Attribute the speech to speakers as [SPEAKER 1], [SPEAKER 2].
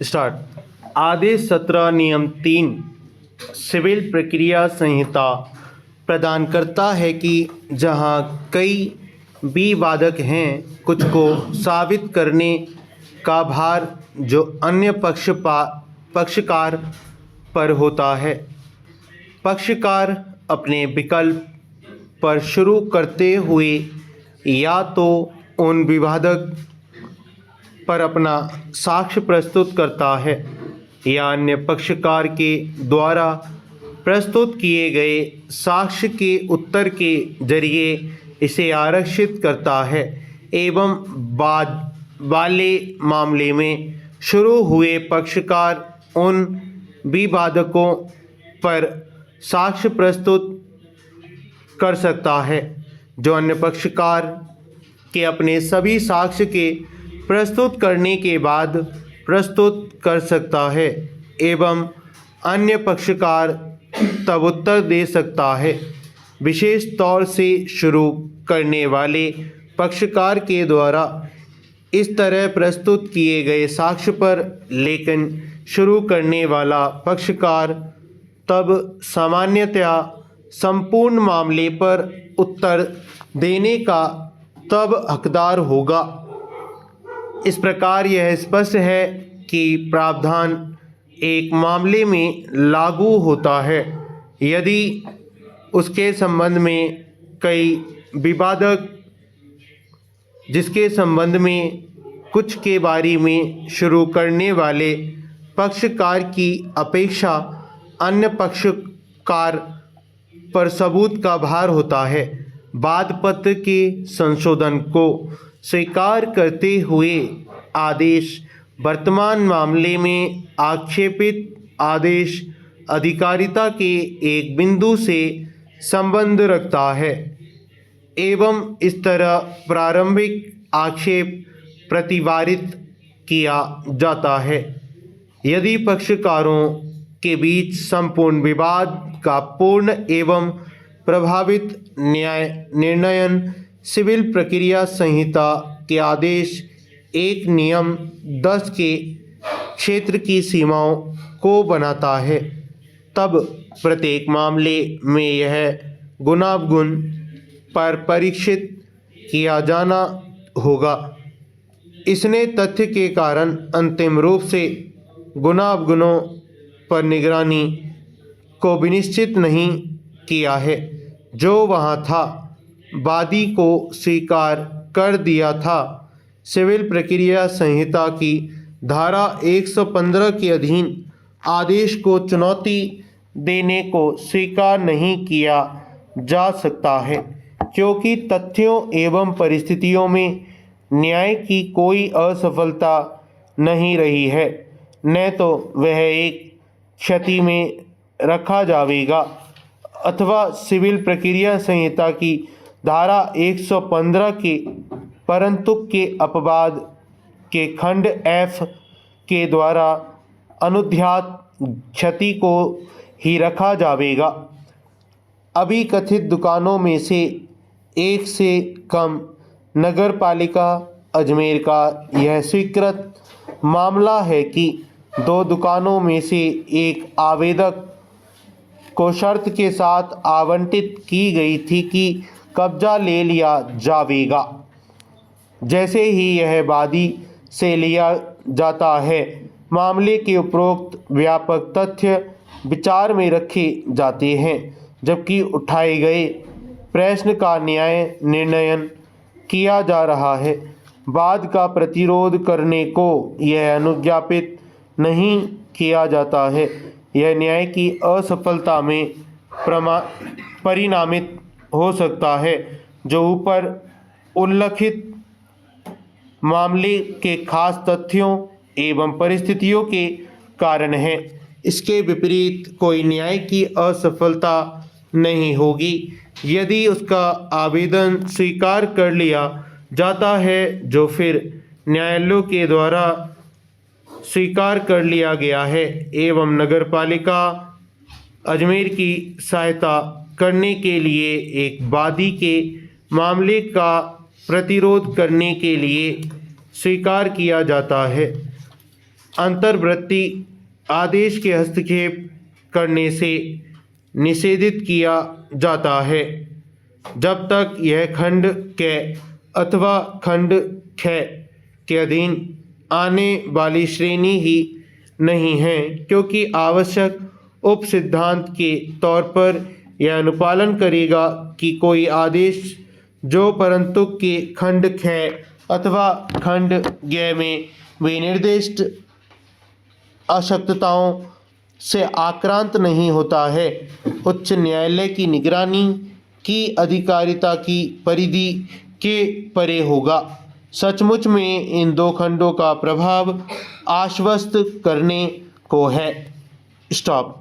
[SPEAKER 1] Start. आदेश 17 नियम 3 civil प्रक्रिया संहिता प्रदान करता है कि जहां कई विवादक हैं, कुछ को साबित करने का भार जो अन्य पक्षकार पर होता है। पक्षकार अपने विकल्प पर शुरू करते हुए या तो उन विवादक पर अपना साक्ष्य प्रस्तुत करता है या अन्य पक्षकार के द्वारा प्रस्तुत किए गए साक्ष्य के उत्तर के जरिए इसे आरक्षित करता है एवं बाद वाले मामले में शुरू हुए पक्षकार उन विवादकों पर साक्ष्य प्रस्तुत कर सकता है जो अन्य पक्षकार के अपने सभी साक्ष्य के प्रस्तुत करने के बाद प्रस्तुत कर सकता है एवं अन्य पक्षकार तब उत्तर दे सकता है। विशेष तौर से शुरू करने वाले पक्षकार के द्वारा इस तरह प्रस्तुत किए गए साक्ष्य पर लेकिन शुरू करने वाला पक्षकार तब सामान्यतया संपूर्ण मामले पर उत्तर देने का तब हकदार होगा। इस प्रकार यह स्पष्ट है कि प्रावधान एक मामले में लागू होता है यदि उसके संबंध में कई विवादक जिसके संबंध में कुछ के बारे में शुरू करने वाले पक्षकार की अपेक्षा अन्य पक्षकार पर सबूत का भार होता है। वाद पत्र के संशोधन को स्वीकार करते हुए आदेश वर्तमान मामले में आक्षेपित आदेश अधिकारिता के एक बिंदु से संबंध रखता है एवं इस तरह प्रारंभिक आक्षेप प्रतिवारित किया जाता है। यदि पक्षकारों के बीच संपूर्ण विवाद का पूर्ण एवं प्रभावित न्याय निर्णयन सिविल प्रक्रिया संहिता के आदेश 1 नियम 10 के क्षेत्र की सीमाओं को बनाता है, तब प्रत्येक मामले में यह गुणावगुण पर परीक्षित किया जाना होगा। इसने तथ्य के कारण अंतिम रूप से गुणावगुणों पर निगरानी को विनिश्चित नहीं किया है जो वहाँ था, वादी को स्वीकार कर दिया था। सिविल प्रक्रिया संहिता की धारा 115 के अधीन आदेश को चुनौती देने को स्वीकार नहीं किया जा सकता है क्योंकि तथ्यों एवं परिस्थितियों में न्याय की कोई असफलता नहीं रही है, न तो वह एक क्षति में रखा जाएगा अथवा सिविल प्रक्रिया संहिता की धारा 115 के परंतु के अपवाद के खंड F के द्वारा अनुध्यात क्षति को ही रखा जाएगा। अभी कथित दुकानों में से एक से कम नगर पालिका अजमेर का यह स्वीकृत मामला है कि 2 दुकानों में से एक आवेदक को शर्त के साथ आवंटित की गई थी कि कब्जा ले लिया जाएगा। जैसे ही यह वादी से लिया जाता है, मामले के उपरोक्त व्यापक तथ्य विचार में रखे जाते हैं, जबकि उठाए गए प्रश्न का न्याय निर्णयन किया जा रहा है। वाद का प्रतिरोध करने को यह अनुज्ञापित नहीं किया जाता है। यह न्याय की असफलता में परिणामित हो सकता है जो ऊपर उल्लिखित मामले के खास तथ्यों एवं परिस्थितियों के कारण है। इसके विपरीत कोई न्याय की असफलता नहीं होगी यदि उसका आवेदन स्वीकार कर लिया जाता है जो फिर न्यायालयों के द्वारा स्वीकार कर लिया गया है एवं नगरपालिका अजमेर की सहायता करने के लिए एक वादी के मामले का प्रतिरोध करने के लिए स्वीकार किया जाता है। अंतर्वृत्ति आदेश के हस्तक्षेप करने से निषेधित किया जाता है जब तक यह खंड क अथवा खंड ख के अधीन आने वाली श्रेणी ही नहीं है, क्योंकि आवश्यक उपसिद्धांत के तौर पर यह अनुपालन करेगा कि कोई आदेश जो परंतु के खंड ख अथवा खंड ग में विनिर्दिष्ट अशक्तताओं से आक्रांत नहीं होता है, उच्च न्यायालय की निगरानी की अधिकारिता की परिधि के परे होगा। सचमुच में इन दो खंडों का प्रभाव आश्वस्त करने को है। स्टॉप।